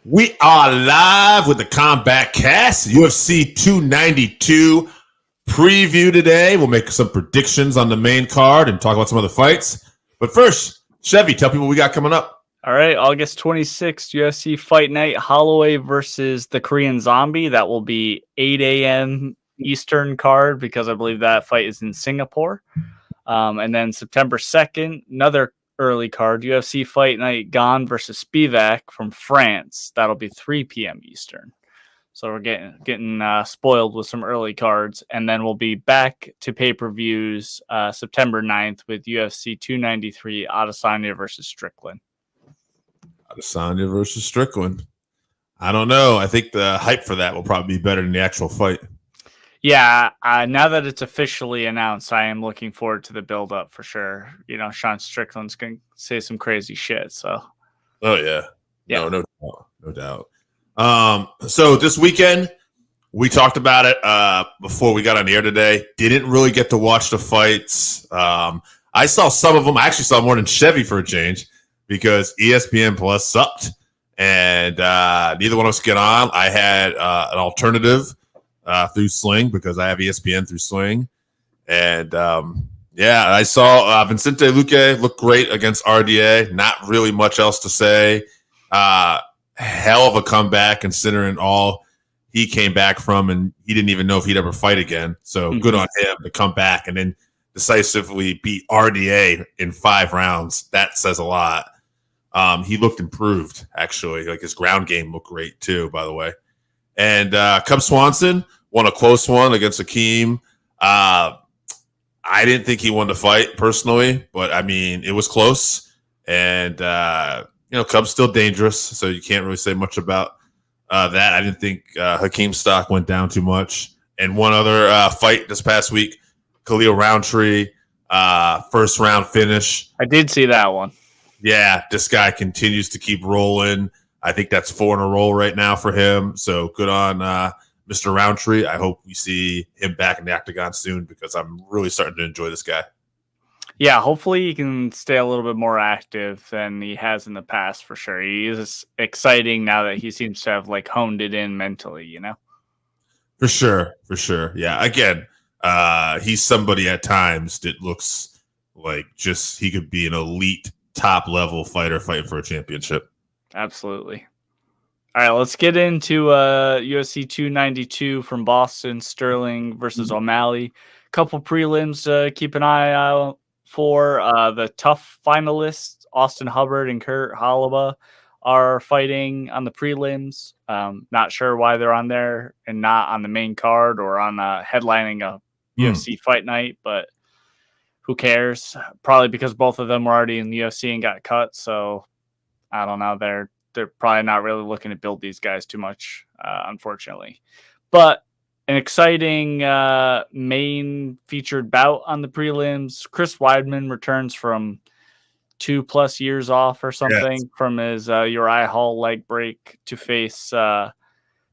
We are live with the Combatcast, UFC 292 preview today. We'll make some predictions on the main card and talk about some other fights. But first, Chevy, tell people what we got coming up. All right, August 26th, UFC Fight Night, Holloway versus the Korean Zombie. That will be 8 a.m. Eastern card because I believe that fight is in Singapore. And then September 2nd, another early card, UFC Fight Night, Gane versus Spivak from France. That'll be 3 p.m. Eastern. So we're getting spoiled with some early cards. And then we'll be back to pay-per-views September 9th with UFC 293, Adesanya versus Strickland. Adesanya versus Strickland. I don't know. I think the hype for that will probably be better than the actual fight. Yeah, now that it's officially announced, I am looking forward to the build-up for sure. You know, Sean Strickland's going to say some crazy shit, so. Oh, yeah. No doubt. So this weekend, we talked about it before we got on the air today. Didn't really get to watch the fights. I saw some of them. I actually saw more than Chevy for a change because ESPN Plus sucked, and neither one of us get on. I had an alternative through Sling because I have ESPN through Sling. And, I saw Vicente Luque look great against RDA. Not really much else to say. Hell of a comeback considering all he came back from, and he didn't even know if he'd ever fight again. So good on him to come back and then decisively beat RDA in 5 rounds. That says a lot. He looked improved, actually. Like his ground game looked great too, by the way. And Cub Swanson won a close one against Akeem. I didn't think he won the fight personally, but I mean, it was close. And, Cub's still dangerous, so you can't really say much about that. I didn't think Hakeem's stock went down too much. And one other fight this past week, Khalil Roundtree, first round finish. I did see that one. Yeah, this guy continues to keep rolling. I think that's 4 in a row right now for him. So good on Mr. Roundtree. I hope we see him back in the octagon soon because I'm really starting to enjoy this guy. Yeah, hopefully he can stay a little bit more active than he has in the past for sure. He is exciting now that he seems to have honed it in mentally, you know? For sure. Yeah, again, he's somebody at times that looks like just he could be an elite top-level fighter fighting for a championship. Absolutely. All right, let's get into UFC 292 from Boston, Sterling versus O'Malley. Couple prelims to keep an eye out for. The tough finalists, Austin Hubbard and Kurt Halaba, are fighting on the prelims. Not sure why they're on there and not on the main card or on headlining a UFC fight night, but who cares? Probably because both of them were already in the UFC and got cut, so I don't know. They're probably not really looking to build these guys too much, unfortunately. But an exciting main featured bout on the prelims. Chris Weidman returns from 2+ years off or something from his Uriah Hall leg break to face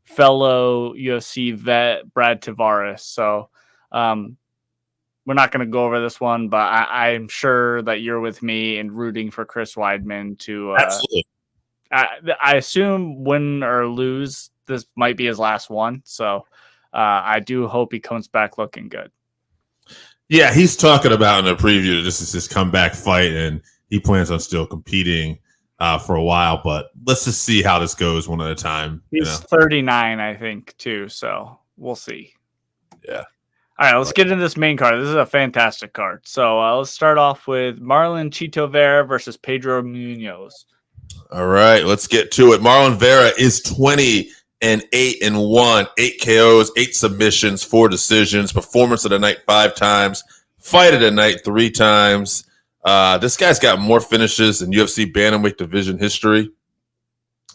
fellow UFC vet Brad Tavares. So we're not going to go over this one, but I'm sure that you're with me in rooting for Chris Weidman to Absolutely. I assume win or lose, this might be his last one. So I do hope he comes back looking good. Yeah, he's talking about in the preview that this is his comeback fight, and he plans on still competing for a while. But let's just see how this goes one at a time. He's 39, I think, too. So we'll see. Yeah. All right, let's get into this main card. This is a fantastic card. So let's start off with Marlon Chito Vera versus Pedro Munhoz. All right, let's get to it. Marlon Vera is 20-8-1, 8 KOs, 8 submissions, 4 decisions. Performance of the night 5 times. Fight of the night 3 times. This guy's got more finishes in UFC Bantamweight division history.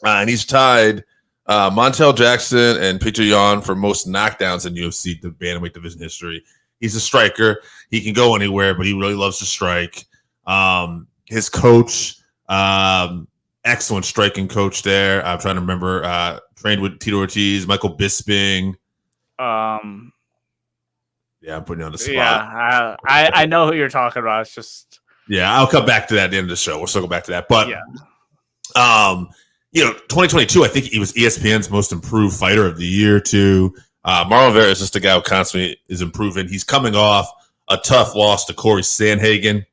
And he's tied Montel Jackson and Peter Yan for most knockdowns in UFC the Bantamweight division history. He's a striker. He can go anywhere, but he really loves to strike. His coach, excellent striking coach there. I'm trying to remember. Trained with Tito Ortiz, Michael Bisping. Yeah, I'm putting you on the spot. Yeah, I know who you're talking about. It's just I'll come back to that at the end of the show. We'll circle back to that. But 2022, I think he was ESPN's most improved fighter of the year too. Marlon Vera is just a guy who constantly is improving. He's coming off a tough loss to Corey Sandhagen.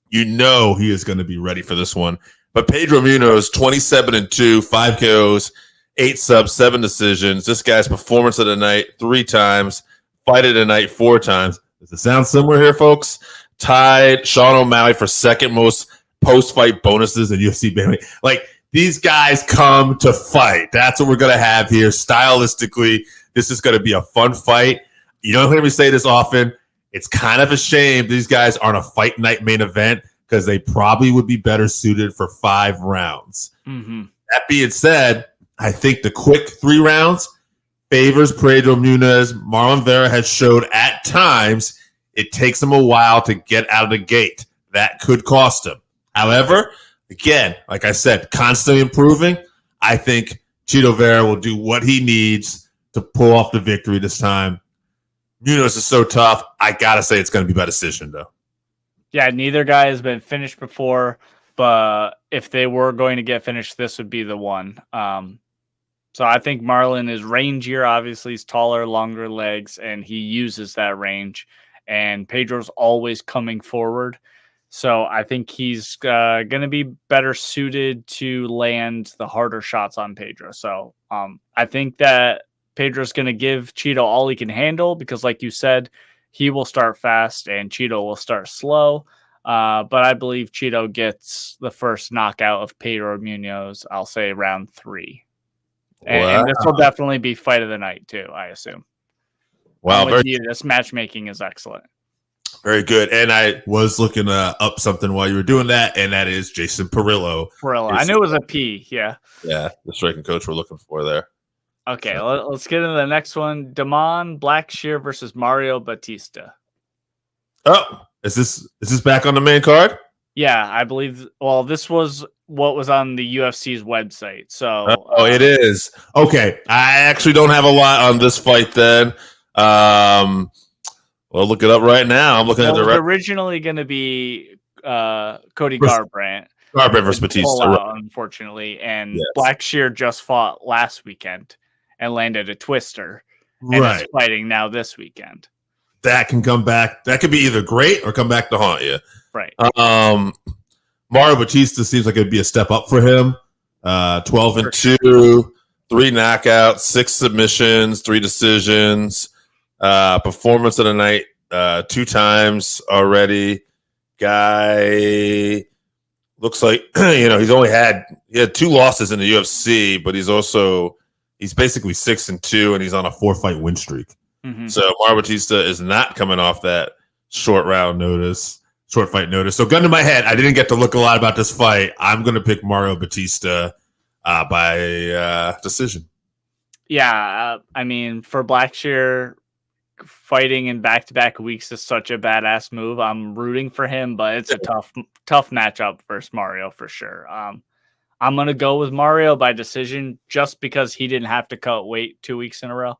He is going to be ready for this one. But Pedro Munhoz, 27-2, 5 KOs, 8 subs, 7 decisions. This guy's performance of the night 3 times, fight of the night 4 times. Does it sound similar here, folks? Tied Sean O'Malley for second most post-fight bonuses in UFC Bantamweight. Like, these guys come to fight. That's what we're going to have here. Stylistically, this is going to be a fun fight. You don't hear me say this often. It's kind of a shame these guys aren't a fight night main event because they probably would be better suited for 5 rounds. Mm-hmm. That being said, I think the quick 3 rounds favors Pedro Munhoz. Marlon Vera has showed at times it takes him a while to get out of the gate. That could cost him. However, again, like I said, constantly improving. I think Chito Vera will do what he needs to pull off the victory this time. Munhoz is so tough. I got to say it's going to be by decision, though. Yeah, neither guy has been finished before, but if they were going to get finished, this would be the one. So I think Marlon is rangier. Obviously, he's taller, longer legs, and he uses that range. And Pedro's always coming forward. So I think he's going to be better suited to land the harder shots on Pedro. So I think that Pedro's going to give Chito all he can handle because, like you said, he will start fast and Chito will start slow. But I believe Chito gets the first knockout of Pedro Munhoz, I'll say round 3. And this will definitely be fight of the night, too, I assume. Wow. This matchmaking is excellent. Very good. And I was looking up something while you were doing that, and that is Jason Perillo. I knew it was a P, yeah. Yeah, the striking coach we're looking for there. Okay, let's get into the next one. Damon Blackshear versus Mario Bautista. Oh, is this back on the main card? Yeah, I believe. Well, this was what was on the UFC's website. So, it is. Okay, I actually don't have a lot on this fight then. We'll look it up right now. I'm looking at the. It was originally going to be Cody Garbrandt. Garbrandt versus Bautista, unfortunately, and Blackshear just fought last weekend and landed a twister, and is fighting now this weekend. That can come back. That could be either great or come back to haunt you. Right. Mario Bautista seems like it'd be a step up for him. 12-2, 3 knockouts, 6 submissions, 3 decisions. Performance of the night 2 times already. Guy looks like he had 2 losses in the UFC, but he's basically 6-2 and he's on a 4-fight win streak. Mm-hmm. So Mario Bautista is not coming off that short fight notice. So gun to my head, I didn't get to look a lot about this fight. I'm going to pick Mario Bautista by decision. Yeah, I mean, for Blackshear, fighting in back-to-back weeks is such a badass move. I'm rooting for him, but it's a tough matchup versus Mario for sure. I'm going to go with Mario by decision just because he didn't have to cut weight 2 weeks in a row.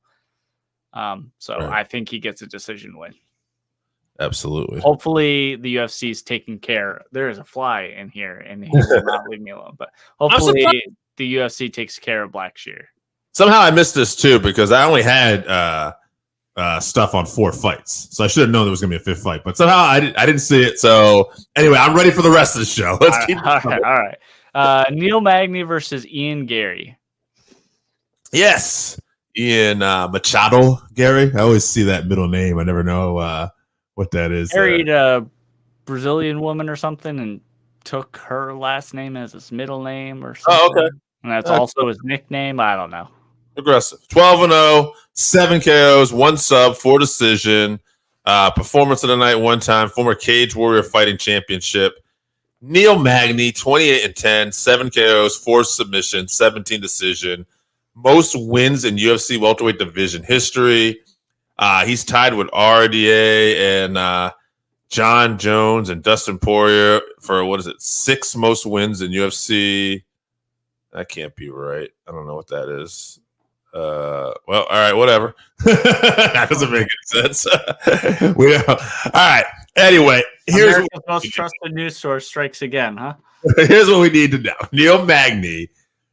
I think he gets a decision win. Absolutely. Hopefully the UFC is taking care. There is a fly in here and he will not leave me alone. But hopefully the UFC takes care of Blackshear. Somehow I missed this too because I only had stuff on 4 fights. So I should have known there was going to be a 5th fight. But somehow I didn't see it. So anyway, I'm ready for the rest of the show. Let's keep all right. Neil Magny versus Ian Gerry. Yes. Ian Machado Gerry. I always see that middle name. I never know what that is. Married a Brazilian woman or something and took her last name as his middle name or something. Oh, okay. And that's also his nickname. I don't know. Aggressive. 12-0, 7 KOs, 1 sub, 4 decision. Performance of the night 1 time. Former Cage Warrior Fighting Championship. Neil Magny, 28-10, 7 KOs, 4 submissions, 17 decision. Most wins in UFC welterweight division history. He's tied with RDA and John Jones and Dustin Poirier for 6 most wins in UFC. That can't be right. I don't know what that is. Well, all right, whatever. That doesn't make any sense. All right. Anyway, here's America's most trusted news source strikes again, huh? Here's what we need to know. Neil Magny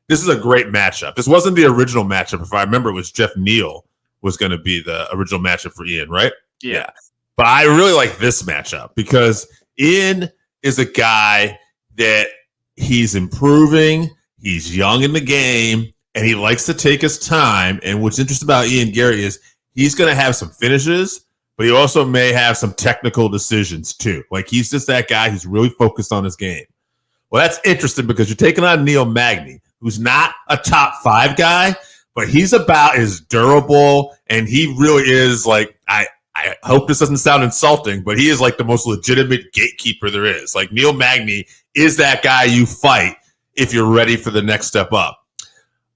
this is a great matchup. This wasn't the original matchup. If I remember, it was Geoff Neal was going to be the original matchup for Ian, right? Yeah. But I really like this matchup because Ian is a guy that he's improving. He's young in the game, and he likes to take his time. And what's interesting about Ian Gerry is he's going to have some finishes, but he also may have some technical decisions too. Like he's just that guy who's really focused on his game. Well, that's interesting because you're taking on Neil Magny, who's not a top 5 guy, but he's about as durable, and he really is like, I hope this doesn't sound insulting, but he is like the most legitimate gatekeeper there is. Like Neil Magny is that guy you fight if you're ready for the next step up.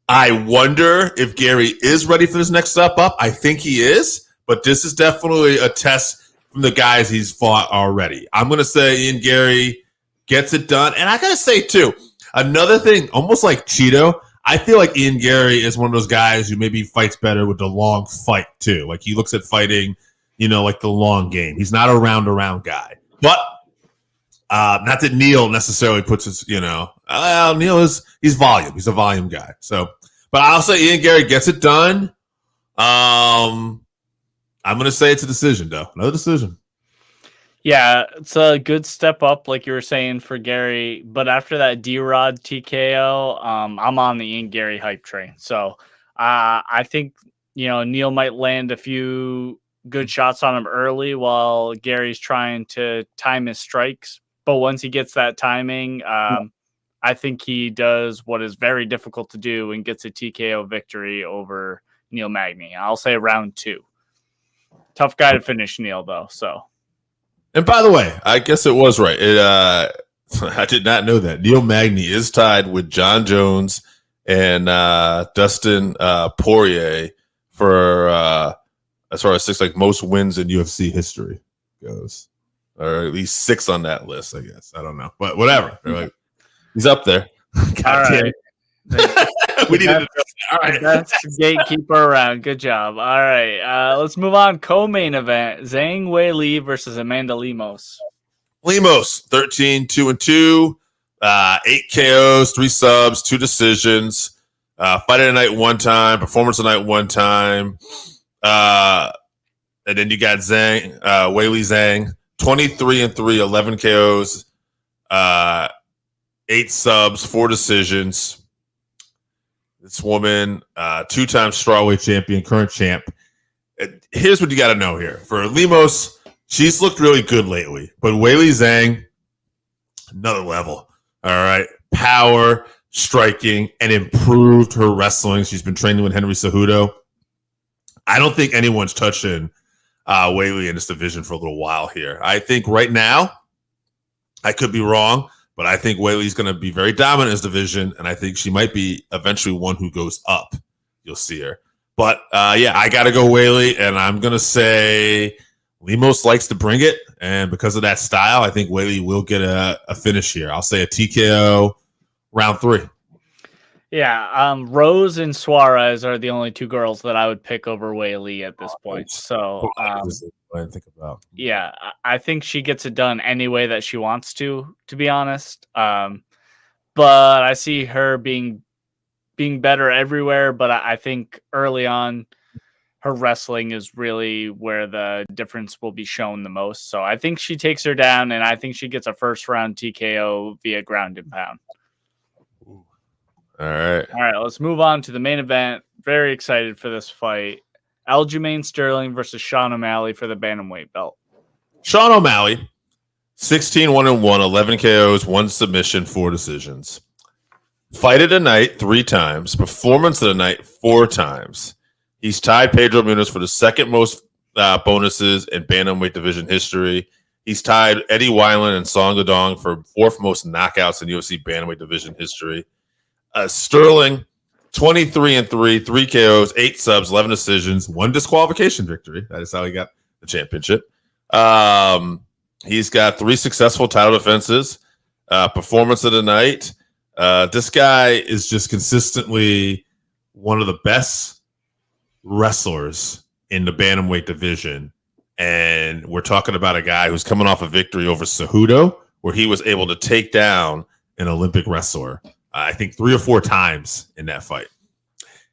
I wonder if Gerry is ready for this next step up. I think he is, but this is definitely a test from the guys he's fought already. I'm going to say Ian Gerry gets it done. And I got to say, too, another thing, almost like Cheeto, I feel like Ian Gerry is one of those guys who maybe fights better with the long fight, too. Like he looks at fighting, like the long game. He's not a round-around guy. But not that Neil necessarily puts his, Neil he's volume. He's a volume guy. So, but I'll say Ian Gerry gets it done. I'm going to say it's a decision, though. Another decision. Yeah, it's a good step up, like you were saying, for Gerry. But after that D-Rod TKO, I'm on the Ian Gerry hype train. So I think, Neil might land a few good shots on him early while Gary's trying to time his strikes. But once he gets that timing, I think he does what is very difficult to do and gets a TKO victory over Neil Magny. I'll say round 2. Tough guy to finish Neil, though. So. And by the way, I guess it was right. I did not know that. Neil Magny is tied with John Jones and Dustin Poirier for as far as 6 most wins in UFC history goes, or at least 6 on that list. I guess I don't know, but whatever. They're he's up there. All right. We need to. All right. That's gatekeeper around. Good job. All right. Let's move on. Co-main event: Zhang Weili versus Amanda Lemos. Lemos 13-2-2, 8 KOs, 3 subs, 2 decisions. Fight of the night 1 time, performance of the night 1 time. And then you got Weili Zhang, 23-3, 11 KOs, 8 subs, 4 decisions. This woman, 2-time strawweight champion, current champ. Here's what you got to know here. For Lemos, she's looked really good lately, but Weili Zhang, another level. All right. Power, striking, and improved her wrestling. She's been training with Henry Cejudo. I don't think anyone's touching Weili in this division for a little while here. I think right now, I could be wrong, but I think Weili's going to be very dominant in this division, and I think she might be eventually one who goes up. You'll see her. But, I got to go Weili, and I'm going to say Lemos likes to bring it, and because of that style, I think Weili will get a finish here. I'll say a TKO round 3. Yeah, Rose and Suarez are the only 2 girls that I would pick over Weili at this point. So, I think about. Yeah, I think she gets it done any way that she wants to be honest. But I see her being better everywhere. But I think early on, her wrestling is really where the difference will be shown the most. So I think she takes her down, and I think she gets a first round TKO via ground and pound. All right. Let's move on to the main event. Very excited for this fight. Aljamain Sterling versus Sean O'Malley for the Bantamweight belt. Sean O'Malley, 16-1-1, 11 KOs, 1 submission, 4 decisions. Fight of the night 3 times. Performance of the night 4 times. He's tied Pedro Munhoz for the 2nd most bonuses in Bantamweight division history. He's tied Eddie Wineland and Song Yadong for 4th most knockouts in UFC Bantamweight division history. Sterling, 23-3, 3 KOs, 8 subs, 11 decisions, 1 disqualification victory. That is how he got the championship. He's got 3 successful title defenses. Performance of the night. This guy is just consistently one of the best wrestlers in the Bantamweight division. And we're talking about a guy who's coming off a victory over Cejudo, where he was able to take down an Olympic wrestler. I think 3 or 4 times in that fight.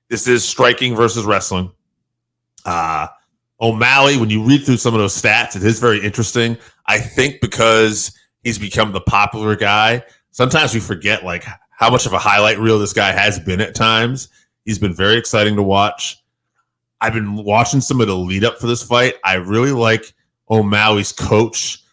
This is striking versus wrestling. O'Malley, when you read through some of those stats, it is very interesting. I think because he's become the popular guy, sometimes we forget like how much of a highlight reel this guy has been at times. He's been very exciting to watch. I've been watching some of the lead up for this fight. I really like O'Malley's coach,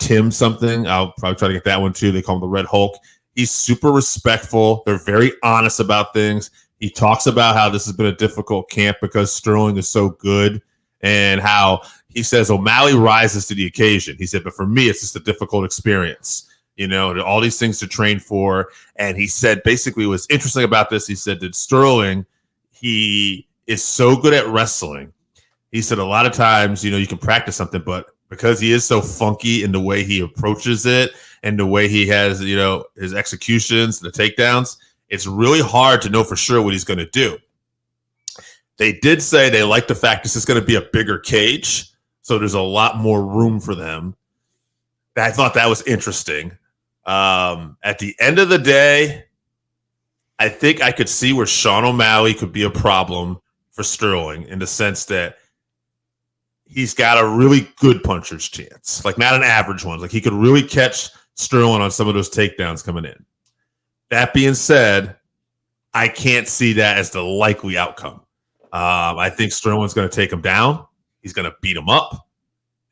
Tim something. I'll probably try to get that one too. They call him the Red Hulk. He's super respectful. They're very honest about things. He talks about how this has been a difficult camp because Sterling is so good, and how he says O'Malley rises to the occasion. He said, but for me, it's just a difficult experience. You know, all these things to train for. And he said basically what's interesting about this, he said that Sterling, he is so good at wrestling. He said a lot of times, you know, you can practice something, but because he is so funky in the way he approaches it and the way he has, you know, his executions, the takedowns, it's really hard to know for sure what he's going to do. They did say they like the fact this is going to be a bigger cage, so there's a lot more room for them. I thought that was interesting. At the end of the day, I think I could see where Sean O'Malley could be a problem for Sterling in the sense that he's got a really good puncher's chance, like not an average one. Like he could really catch Sterling on some of those takedowns coming in. That being said, I can't see that as the likely outcome. I think Sterling's going to take him down. He's going to beat him up,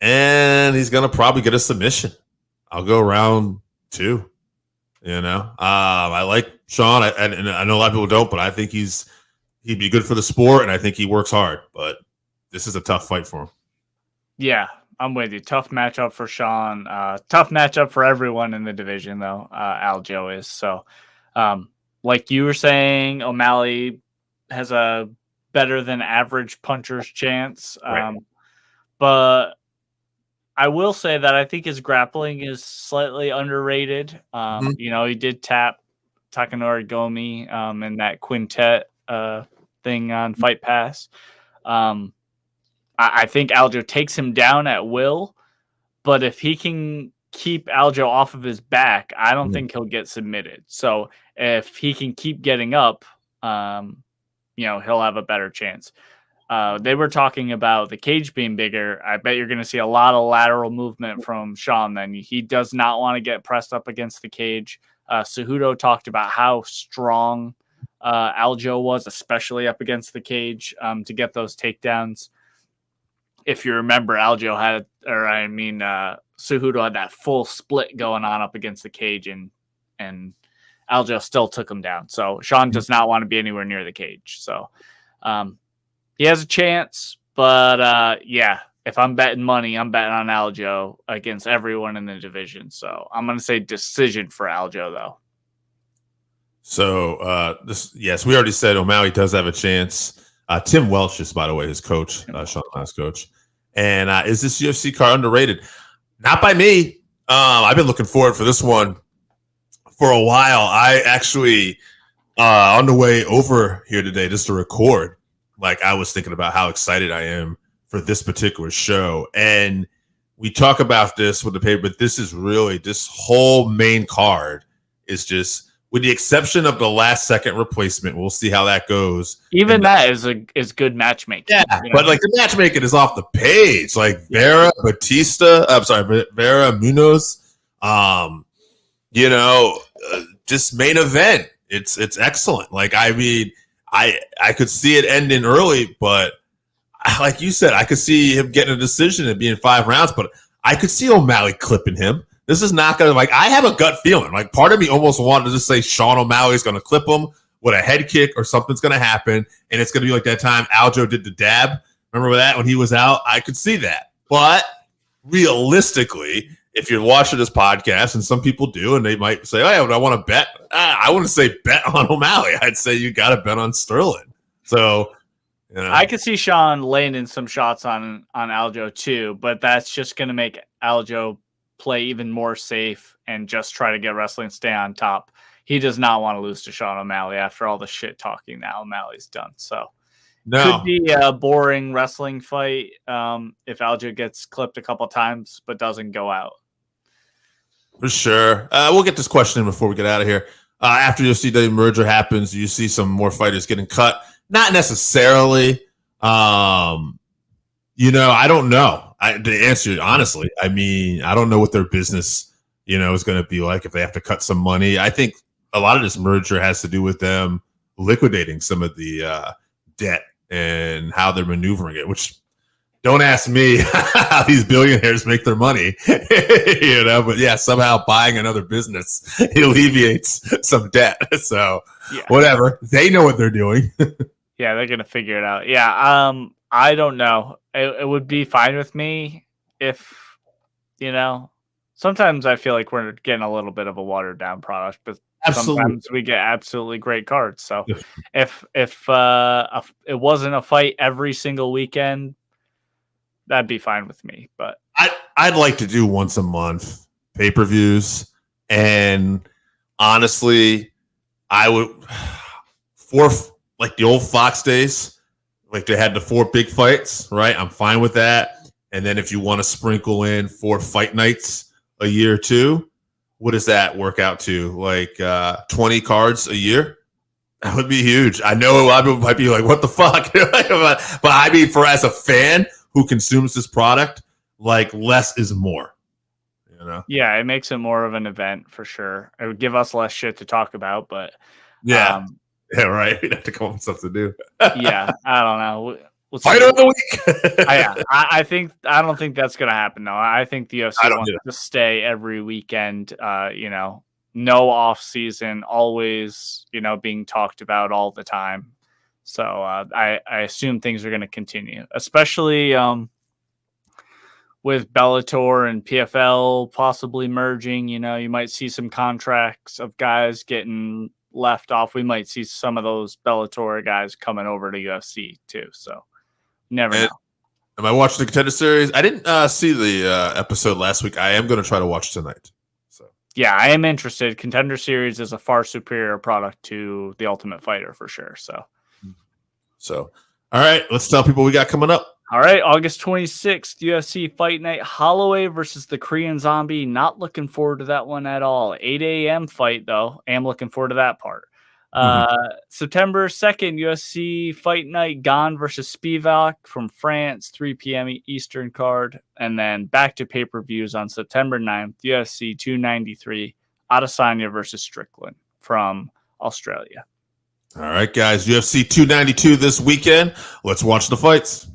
and he's going to probably get a submission. I'll go round 2. You know, I like Sean, and I know a lot of people don't, but I think he'd be good for the sport, and I think he works hard. But this is a tough fight for him. Yeah, I'm with you. Tough matchup for Sean. Tough matchup for everyone in the division, though. Aljo is so. Like you were saying, O'Malley has a better than average puncher's chance. Right. But I will say that I think his grappling is slightly underrated. You know, he did tap Takanori Gomi in that quintet thing on Fight Pass. I think Aljo takes him down at will, but if he can keep Aljo off of his back, I don't think he'll get submitted. So if he can keep getting up, you know, he'll have a better chance. They were talking about the cage being bigger. I bet you're going to see a lot of lateral movement from Sean then. He does not want to get pressed up against the cage. Cejudo talked about how strong Aljo was, especially up against the cage, to get those takedowns. If you remember, Cejudo had that full split going on up against the cage, and Aljo still took him down. So Sean does not want to be anywhere near the cage. So he has a chance, but yeah, if I'm betting money, I'm betting on Aljo against everyone in the division. So I'm going to say decision for Aljo, though. So yes, we already said O'Malley does have a chance. Tim Welch is, by the way, his coach, Sean O'Malley's coach. And is this UFC card underrated? Not by me. I've been looking forward for this one for a while. I actually, on the way over here today, just to record, like I was thinking about how excited I am for this particular show. And we talk about this with the paper, but this is really, this whole main card is just, with the exception of the last second replacement, we'll see how that goes. Even that is good matchmaking. Yeah, you know? But like the matchmaking is off the page. Like Vera, Bautista, Vera, Munhoz, you know, just main event. It's excellent. Like, I mean, I could see it ending early, but like you said, I could see him getting a decision and being 5 rounds, but I could see O'Malley clipping him. This is not going to, like, I have a gut feeling. Like, part of me almost wanted to just say Sean O'Malley is going to clip him with a head kick or something's going to happen, and it's going to be like that time Aljo did the dab. Remember that when he was out? I could see that. But realistically, if you're watching this podcast, and some people do, and they might say, oh, yeah, I want to bet. I wouldn't say bet on O'Malley. I'd say you got to bet on Sterling. So, you know. I could see Sean laying in some shots on Aljo too, but that's just going to make Aljo play even more safe and just try to get wrestling, stay on top. He does not want to lose to Sean O'Malley after all the shit talking that O'Malley's done. So could be a boring wrestling fight if Aljo gets clipped a couple times but doesn't go out. For sure. We'll get this question in before we get out of here. after your CW merger happens, you see some more fighters getting cut. Not necessarily. I don't know. To answer you honestly, I mean, I don't know what their business, is going to be like if they have to cut some money. I think a lot of this merger has to do with them liquidating some of the debt and how they're maneuvering it, which don't ask me how these billionaires make their money, but yeah, somehow buying another business alleviates some debt. So whatever, they know what they're doing. Yeah, they're going to figure it out. Yeah. I don't know. It would be fine with me if, sometimes I feel like we're getting a little bit of a watered down product, but sometimes we get absolutely great cards. So if it wasn't a fight every single weekend, that'd be fine with me. But I'd like to do once a month pay-per-views, and honestly, I would like the old Fox days, like they had the 4 big fights, right? I'm fine with that. And then if you want to sprinkle in 4 fight nights a year too, what does that work out to? Like 20 cards a year? That would be huge. I know a lot of people might be like, what the fuck? But I mean, as a fan who consumes this product, like less is more. Yeah, it makes it more of an event for sure. It would give us less shit to talk about, but yeah, right. We'd have to come up with something to do. Yeah, I don't know. Fight of the week. I don't think that's gonna happen though. I think the UFC wants to stay every weekend. No off season, always being talked about all the time. So I assume things are going to continue, especially with Bellator and PFL possibly merging. You might see some contracts of guys getting left off. We might see some of those Bellator guys coming over to UFC too. So never know. Am I watching the Contender Series? I didn't see the episode last week. I am going to try to watch tonight. So yeah, I am interested. Contender Series is a far superior product to the Ultimate Fighter for sure. So, all right, let's tell people we got coming up. All right, August 26th, UFC Fight Night, Holloway versus the Korean Zombie. Not looking forward to that one at all. 8 a.m. fight, though. Am looking forward to that part. September 2nd, UFC Fight Night, Gane versus Spivak from France, 3 p.m. Eastern card. And then back to pay-per-views on September 9th, UFC 293, Adesanya versus Strickland from Australia. All right, guys, UFC 292 this weekend. Let's watch the fights.